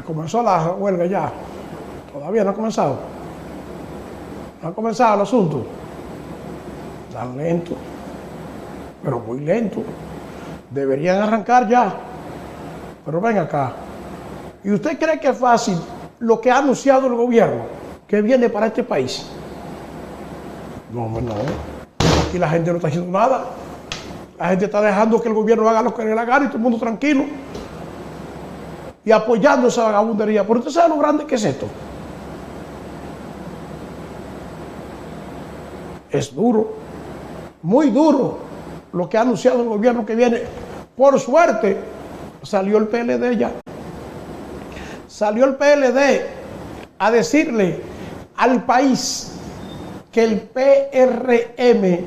Comenzó la huelga ya. Todavía no ha comenzado. No ha comenzado el asunto. Tan lento, pero muy lento. Deberían arrancar ya. Pero ven acá. ¿Y usted cree que es fácil lo que ha anunciado el gobierno que viene para este país? No, no. Aquí la gente no está haciendo nada. La gente está dejando que el gobierno haga lo que le da la gana y todo el mundo tranquilo. Y apoyando esa vagabundería. Pero usted sabe lo grande que es esto. Es duro, muy duro lo que ha anunciado el gobierno que viene. Por suerte, salió el PLD ya. Salió el PLD a decirle al país que el PRM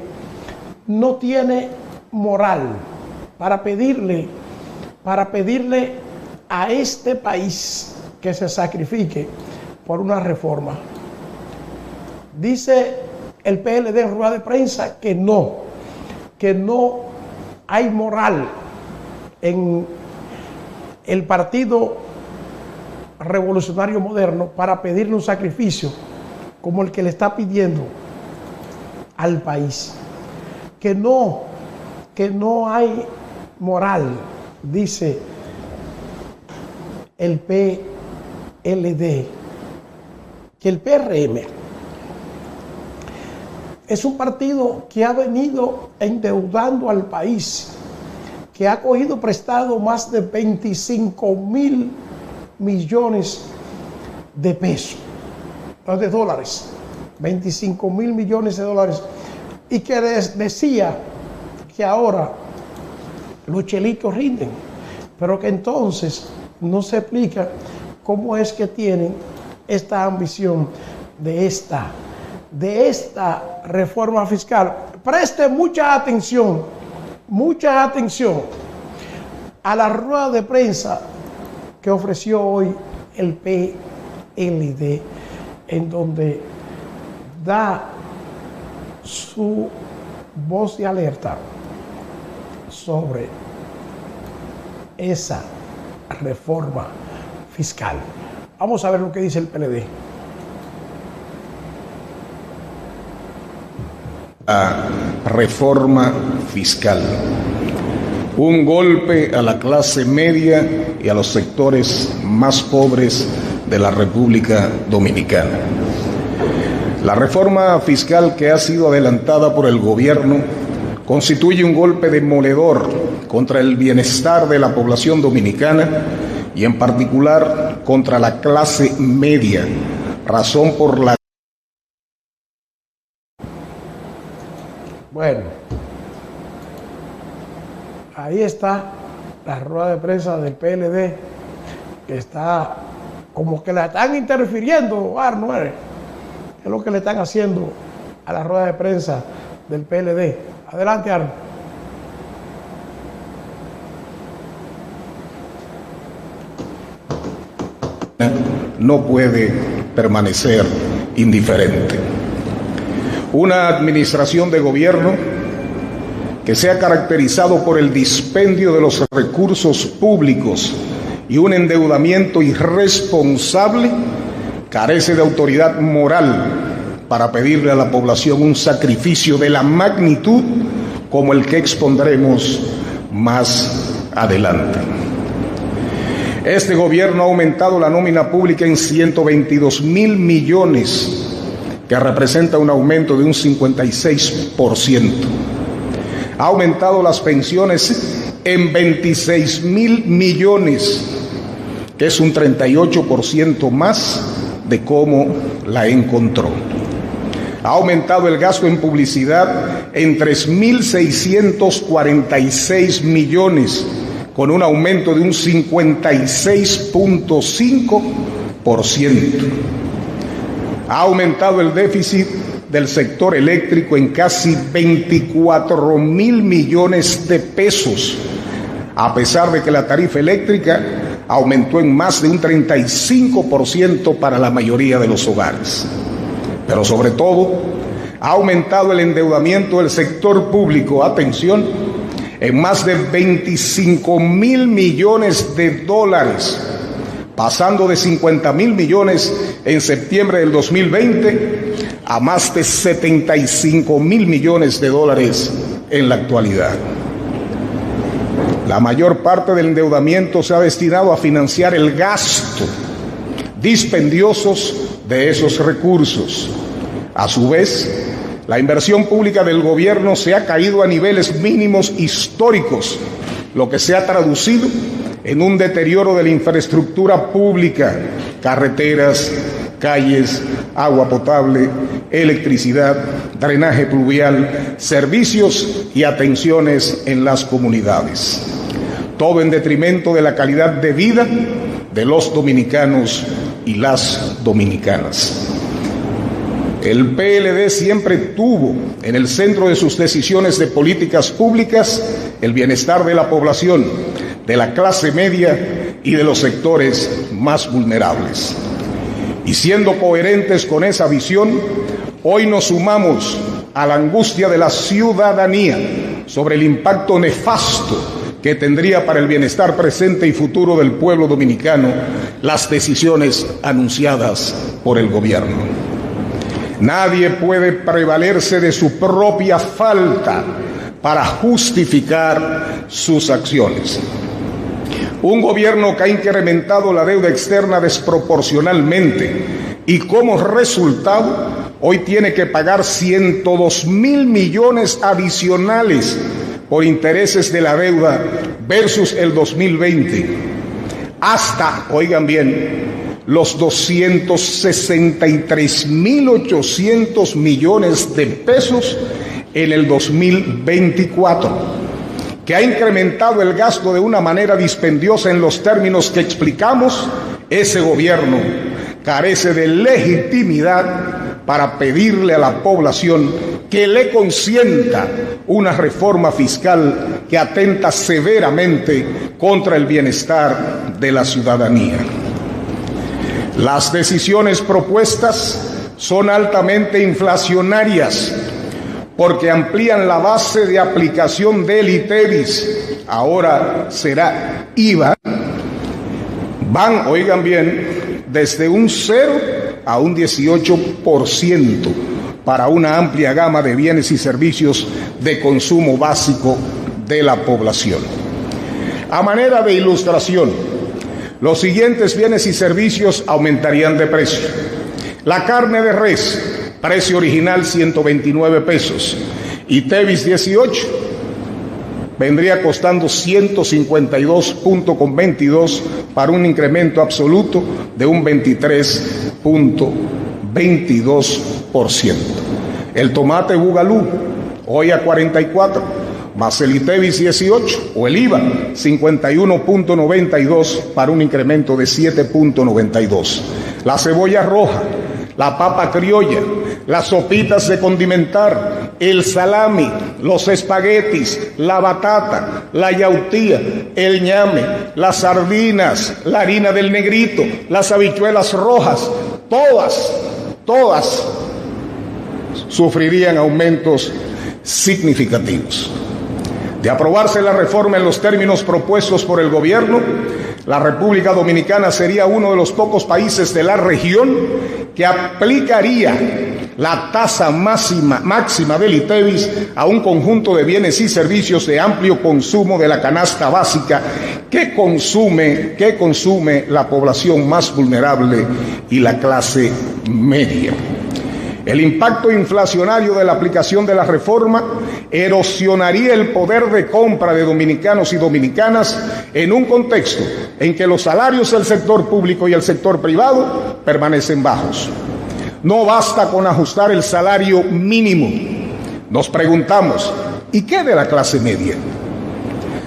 no tiene moral para pedirle a este país que se sacrifique por una reforma. Dice el PLD en rueda de prensa que no hay moral en el Partido Revolucionario Moderno para pedirle un sacrificio como el que le está pidiendo al país. Que no hay moral, dice el PLD, que el PRM es un partido que ha venido endeudando al país, que ha cogido prestado más de 25.000 millones de pesos, no de dólares, 25.000 millones de dólares, y que decía que ahora los chelitos rinden, pero que entonces no se explica cómo es que tienen esta ambición de esta reforma fiscal. Preste mucha atención a la rueda de prensa que ofreció hoy el PLD, en donde da su voz de alerta sobre esa reforma fiscal. Vamos a ver lo que dice el PLD. Reforma fiscal. Un golpe a la clase media y a los sectores más pobres de la República Dominicana. La reforma fiscal que ha sido adelantada por el gobierno constituye un golpe demoledor contra el bienestar de la población dominicana y en particular contra la clase media, razón por la... Bueno, ahí está la rueda de prensa del PLD, que está como que la están interfiriendo, Arno, es lo que le están haciendo a la rueda de prensa del PLD. Adelante, Arno. No puede permanecer indiferente. Una administración de gobierno que se ha caracterizado por el dispendio de los recursos públicos y un endeudamiento irresponsable carece de autoridad moral para pedirle a la población un sacrificio de la magnitud como el que expondremos más adelante. Este gobierno ha aumentado la nómina pública en 122.000 millones, que representa un aumento de un 56%. Ha aumentado las pensiones en 26.000 millones, que es un 38% más de cómo la encontró. Ha aumentado el gasto en publicidad en 3.646 millones, con un aumento de un 56.5%. Ha aumentado el déficit del sector eléctrico en casi 24.000 millones de pesos, a pesar de que la tarifa eléctrica aumentó en más de un 35% para la mayoría de los hogares. Pero sobre todo, ha aumentado el endeudamiento del sector público, atención, en más de 25.000 millones de dólares, pasando de 50.000 millones en septiembre del 2020 a más de 75.000 millones de dólares en la actualidad. La mayor parte del endeudamiento se ha destinado a financiar el gasto dispendiosos de esos recursos. A su vez, la inversión pública del gobierno se ha caído a niveles mínimos históricos, lo que se ha traducido en un deterioro de la infraestructura pública, carreteras, calles, agua potable, electricidad, drenaje pluvial, servicios y atenciones en las comunidades. Todo en detrimento de la calidad de vida de los dominicanos y las dominicanas. El PLD siempre tuvo en el centro de sus decisiones de políticas públicas el bienestar de la población, de la clase media y de los sectores más vulnerables. Y siendo coherentes con esa visión, hoy nos sumamos a la angustia de la ciudadanía sobre el impacto nefasto que tendría para el bienestar presente y futuro del pueblo dominicano las decisiones anunciadas por el gobierno. Nadie puede prevalerse de su propia falta para justificar sus acciones. Un gobierno que ha incrementado la deuda externa desproporcionalmente y como resultado hoy tiene que pagar 102.000 millones adicionales por intereses de la deuda versus el 2020, hasta, oigan bien, los 263.800 millones de pesos en el 2024, que ha incrementado el gasto de una manera dispendiosa en los términos que explicamos. Ese gobierno carece de legitimidad para pedirle a la población que le consienta una reforma fiscal que atenta severamente contra el bienestar de la ciudadanía. Las decisiones propuestas son altamente inflacionarias porque amplían la base de aplicación del ITEVIS, ahora será IVA, van, oigan bien, desde un 0 a un 18% para una amplia gama de bienes y servicios de consumo básico de la población. A manera de ilustración, los siguientes bienes y servicios aumentarían de precio. La carne de res, precio original 129 pesos, ITEVIS 18, vendría costando 152.22 para un incremento absoluto de un 23.22%. El tomate Bugalú, hoy a 44, más el ITEVIS 18 o el IVA 51.92 para un incremento de 7.92. La cebolla roja, la papa criolla, las sopitas de condimentar, el salami, los espaguetis, la batata, la yautía, el ñame, las sardinas, la harina del negrito, las habichuelas rojas, todas sufrirían aumentos significativos. De aprobarse la reforma en los términos propuestos por el gobierno, la República Dominicana sería uno de los pocos países de la región que aplicaría la tasa máxima del ITEVIS a un conjunto de bienes y servicios de amplio consumo de la canasta básica que consume la población más vulnerable y la clase media. El impacto inflacionario de la aplicación de la reforma erosionaría el poder de compra de dominicanos y dominicanas en un contexto en que los salarios del sector público y el sector privado permanecen bajos. No basta con ajustar el salario mínimo. Nos preguntamos, ¿y qué de la clase media?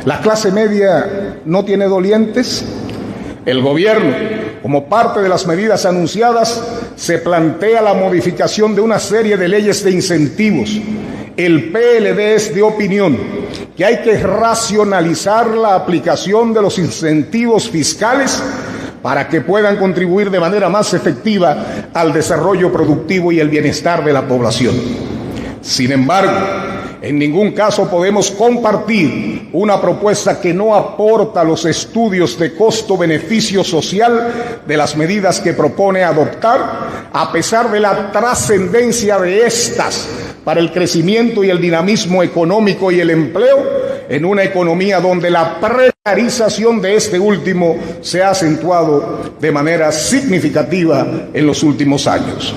¿La clase media no tiene dolientes? El gobierno, como parte de las medidas anunciadas, se plantea la modificación de una serie de leyes de incentivos. El PLD es de opinión que hay que racionalizar la aplicación de los incentivos fiscales para que puedan contribuir de manera más efectiva al desarrollo productivo y el bienestar de la población. Sin embargo, En ningún caso podemos compartir una propuesta que no aporta los estudios de costo-beneficio social de las medidas que propone adoptar, a pesar de la trascendencia de estas para el crecimiento y el dinamismo económico y el empleo, en una economía donde la precarización de este último se ha acentuado de manera significativa en los últimos años.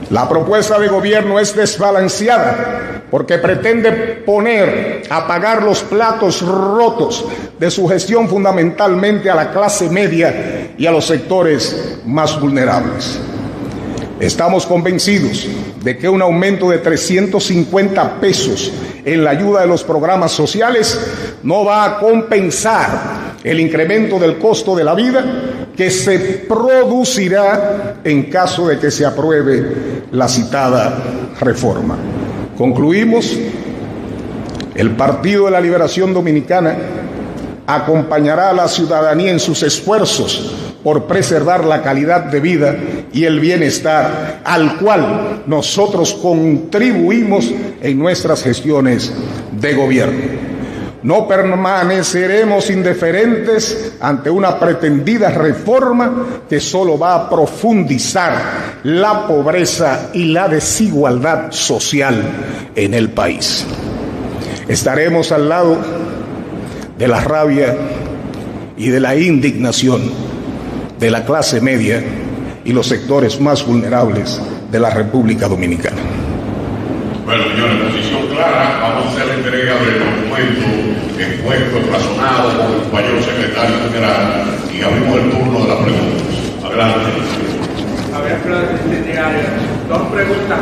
La propuesta de gobierno es desbalanceada porque pretende poner a pagar los platos rotos de su gestión fundamentalmente a la clase media y a los sectores más vulnerables. Estamos convencidos de que un aumento de 350 pesos en la ayuda de los programas sociales no va a compensar el incremento del costo de la vida que se producirá en caso de que se apruebe la citada reforma. Concluimos, el Partido de la Liberación Dominicana acompañará a la ciudadanía en sus esfuerzos por preservar la calidad de vida y el bienestar al cual nosotros contribuimos en nuestras gestiones de gobierno. No permaneceremos indiferentes ante una pretendida reforma que solo va a profundizar la pobreza y la desigualdad social en el país. Estaremos al lado de la rabia y de la indignación de la clase media y los sectores más vulnerables de la República Dominicana. Bueno, señores, posición clara, vamos a hacer la entrega del documento expuesto, razonado por el compañero secretario general y abrimos el turno de las preguntas. Adelante. Javier Flores, diario. Dos preguntas.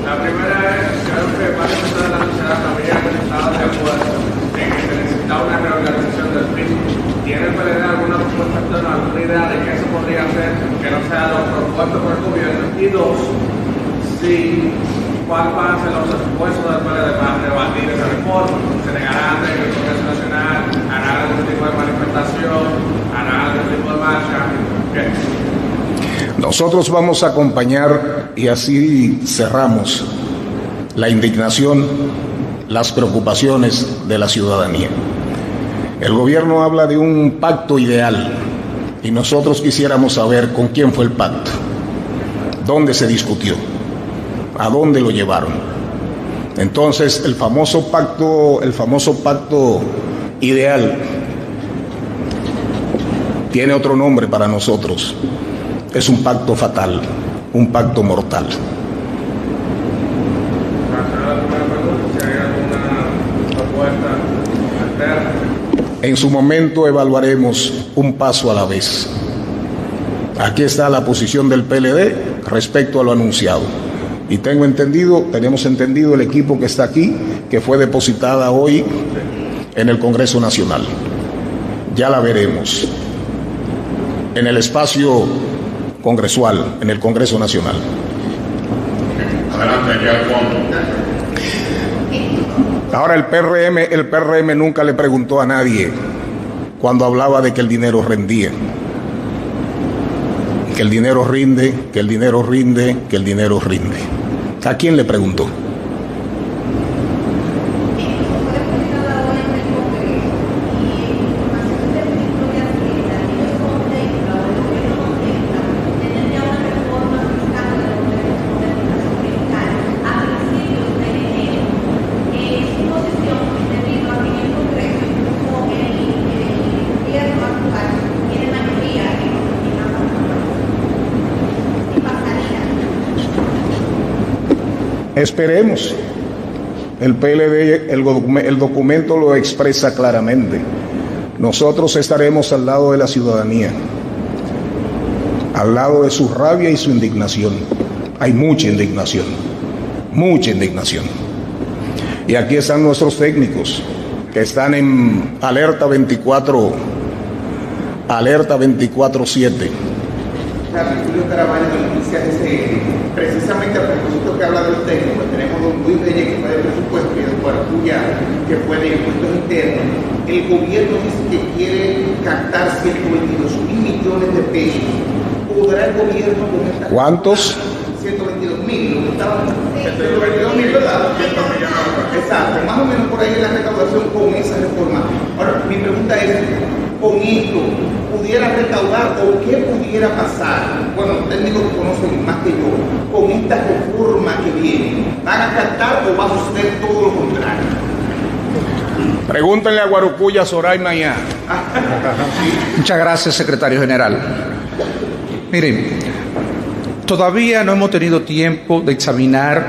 La primera es, creo que varios de la sociedad habían estado de acuerdo en que se necesitaba una reorganización del PIB. ¿Tiene el PLD alguna propuesta, alguna idea de qué se podría hacer que no sea lo propuesto por el gobierno? Y dos, si ¿cuáles van a ser los esfuerzos del PLD para rebatir esa reforma? ¿Se negarán en el Congreso Nacional? ¿Harán algún tipo de manifestación? ¿Harán algún tipo de marcha? ¿Qué? Nosotros vamos a acompañar, y así cerramos, la indignación, las preocupaciones de la ciudadanía. El gobierno habla de un pacto ideal y nosotros quisiéramos saber con quién fue el pacto, dónde se discutió, a dónde lo llevaron. Entonces, el famoso pacto ideal tiene otro nombre para nosotros. Es un pacto fatal, un pacto mortal. En su momento evaluaremos un paso a la vez. Aquí está la posición del PLD respecto a lo anunciado. Y tenemos entendido el equipo que está aquí, que fue depositada hoy en el Congreso Nacional. Ya la veremos en el espacio congresual, en el Congreso Nacional. Adelante, aquí al fondo. Ahora el PRM nunca le preguntó a nadie cuando hablaba de que el dinero rendía. Que el dinero rinde, que el dinero rinde, que el dinero rinde. ¿A quién le preguntó? Esperemos. El PLD, el documento lo expresa claramente. Nosotros estaremos al lado de la ciudadanía, al lado de su rabia y su indignación. Hay mucha indignación, mucha indignación. Y aquí están nuestros técnicos que están en alerta 24/7. Julio Caraballo de la Policía SN, precisamente a propósito que habla de los técnicos, tenemos a don Luis Reyes, que fue de presupuesto, y a don Guaracuya, que fue de impuestos internos. El gobierno dice que quiere captar 122.000 millones de pesos. ¿Podrá el gobierno con esta... ¿Cuántos? 122.000, estaba 22.000, ¿verdad? Exacto, más o menos por ahí la recaudación con esa reforma. Ahora, mi pregunta es, ¿con esto pudiera recaudar o qué pudiera pasar? Bueno, los técnicos que conocen más que yo, con esta reforma que viene, ¿van a captar o va a suceder todo lo contrario? Pregúntenle a Guarocuya, Zoraima y a... Muchas gracias, secretario general. Miren, todavía no hemos tenido tiempo de examinar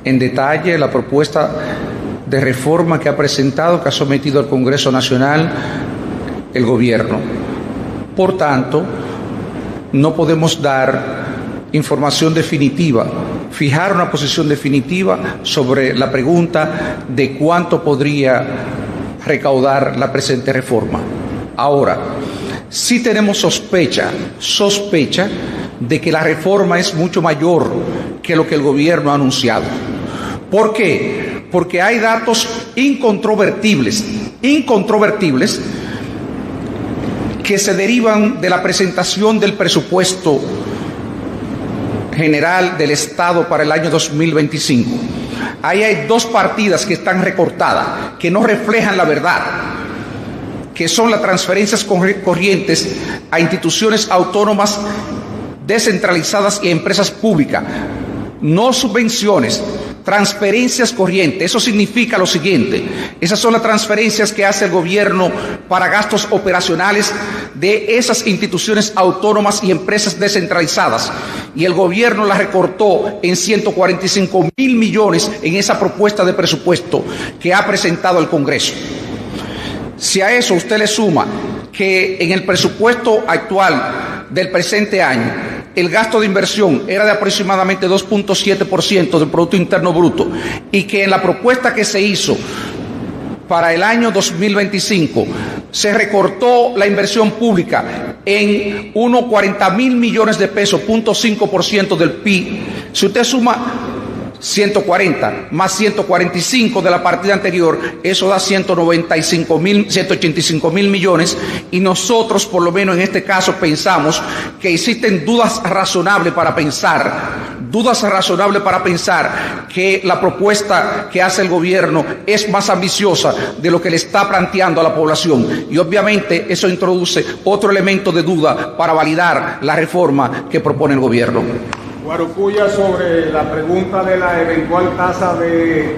en detalle la propuesta de reforma que ha presentado, que ha sometido al Congreso Nacional el gobierno. Por tanto, no podemos dar información definitiva, fijar una posición definitiva sobre la pregunta de cuánto podría recaudar la presente reforma. Ahora, sí tenemos sospecha de que la reforma es mucho mayor que lo que el gobierno ha anunciado. ¿Por qué? Porque hay datos incontrovertibles que se derivan de la presentación del presupuesto general del Estado para el año 2025. Ahí hay dos partidas que están recortadas, que no reflejan la verdad, que son las transferencias corrientes a instituciones autónomas descentralizadas y empresas públicas, no subvenciones, transferencias corrientes. Eso significa lo siguiente: esas son las transferencias que hace el gobierno para gastos operacionales de esas instituciones autónomas y empresas descentralizadas, y el gobierno las recortó en 145.000 millones en esa propuesta de presupuesto que ha presentado al Congreso. Si a eso usted le suma que en el presupuesto actual del presente año el gasto de inversión era de aproximadamente 2.7% del Producto Interno Bruto, y que en la propuesta que se hizo para el año 2025 se recortó la inversión pública en unos 40.000 millones de pesos, 0.5% del PIB. Si usted suma 140 más 145 de la partida anterior, eso da 185.000 millones, y nosotros, por lo menos en este caso, pensamos que existen dudas razonables para pensar que la propuesta que hace el gobierno es más ambiciosa de lo que le está planteando a la población, y obviamente eso introduce otro elemento de duda para validar la reforma que propone el gobierno. Guarocuya, sobre la pregunta de la eventual tasa de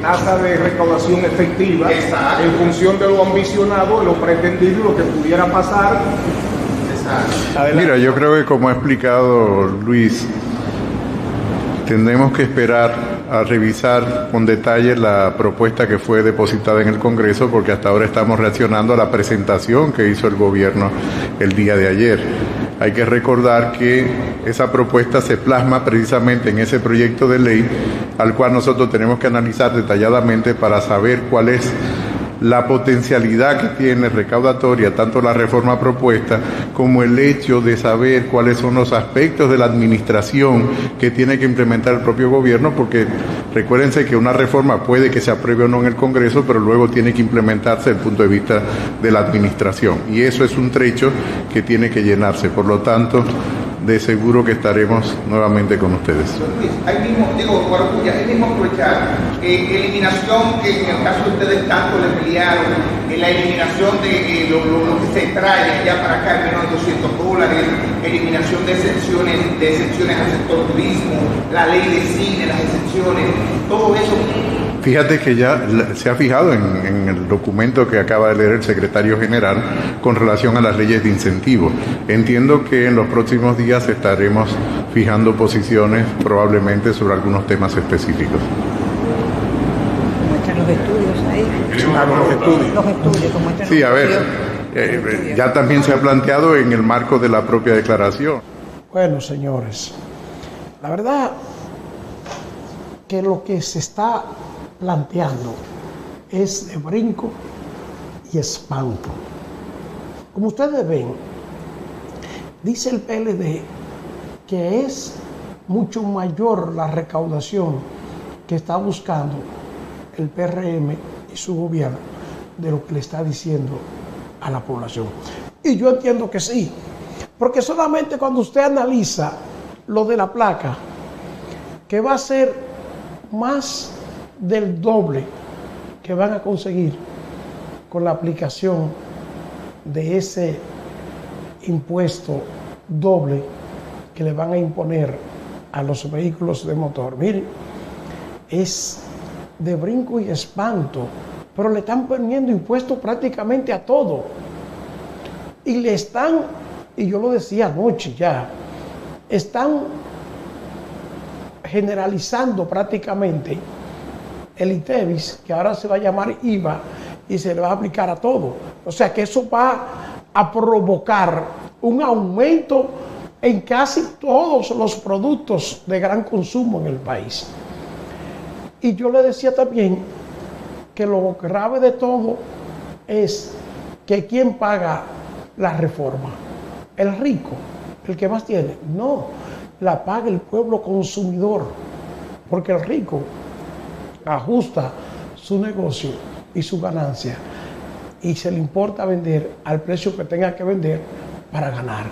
recaudación efectiva. Exacto. En función de lo ambicionado, lo pretendido y lo que pudiera pasar. Exacto. Mira, yo creo que, como ha explicado Luis, tendremos que esperar a revisar con detalle la propuesta que fue depositada en el Congreso, porque hasta ahora estamos reaccionando a la presentación que hizo el gobierno el día de ayer. Hay que recordar que esa propuesta se plasma precisamente en ese proyecto de ley, al cual nosotros tenemos que analizar detalladamente para saber cuál es la potencialidad que tiene recaudatoria, tanto la reforma propuesta como el hecho de saber cuáles son los aspectos de la administración que tiene que implementar el propio gobierno, porque recuérdense que una reforma puede que se apruebe o no en el Congreso, pero luego tiene que implementarse desde el punto de vista de la administración, y eso es un trecho que tiene que llenarse. Por lo tanto, de seguro que estaremos nuevamente con ustedes. Luis, ahí mismo, Guarocuya, ahí mismo aprovechar, eliminación, que en el caso de ustedes tanto le pelearon, la eliminación de lo que se trae ya para acá, menos de $200, eliminación de excepciones al sector turismo, la ley de cine, las excepciones, todo eso. Fíjate que ya se ha fijado en el documento que acaba de leer el secretario general con relación a las leyes de incentivo. Entiendo que en los próximos días estaremos fijando posiciones probablemente sobre algunos temas específicos. Muestran los estudios ahí. Los estudios, como muestran. Sí, a ver, ya también se ha planteado en el marco de la propia declaración. Bueno, señores, la verdad que lo que se está planteando es de brinco y espanto. Como ustedes ven, dice el PLD que es mucho mayor la recaudación que está buscando el PRM y su gobierno de lo que le está diciendo a la población. Y yo entiendo que sí, porque solamente cuando usted analiza lo de la placa, que va a ser más del doble que van a conseguir con la aplicación de ese impuesto doble que le van a imponer a los vehículos de motor. Miren, es de brinco y espanto, pero le están poniendo impuestos prácticamente a todo. Y le están, y yo lo decía anoche ya, están generalizando prácticamente el ITEVIS, que ahora se va a llamar IVA, y se le va a aplicar a todo. O sea que eso va a provocar un aumento en casi todos los productos de gran consumo en el país. Y yo le decía también que lo grave de todo es que ¿quién paga la reforma? El rico, el que más tiene. No, la paga el pueblo consumidor, porque el rico ajusta su negocio y su ganancia y se le importa vender al precio que tenga que vender para ganar.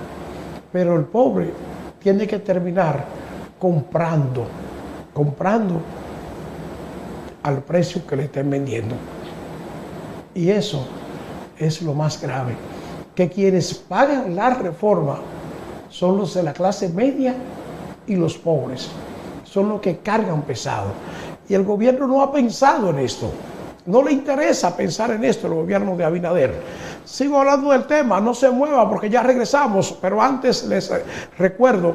Pero el pobre tiene que terminar comprando al precio que le estén vendiendo. Y eso es lo más grave, que quienes pagan la reforma son los de la clase media y los pobres, son los que cargan pesado. Y el gobierno no ha pensado en esto, no le interesa pensar en esto, el gobierno de Abinader. Sigo hablando del tema, no se mueva porque ya regresamos, pero antes les recuerdo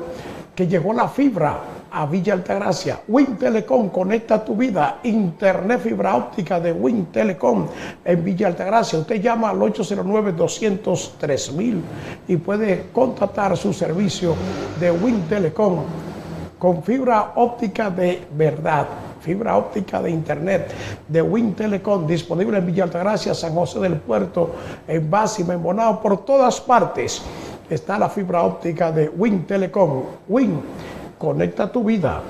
que llegó la fibra a Villa Altagracia. Wind Telecom, conecta tu vida. Internet fibra óptica de Wind Telecom en Villa Altagracia. Usted llama al 809-203,000 y puede contratar su servicio de Wind Telecom con fibra óptica de verdad. Fibra óptica de internet de Wind Telecom, disponible en Villa Altagracia, San José del Puerto, en Básima, en Bonao, por todas partes está la fibra óptica de Wind Telecom. Wind, conecta tu vida.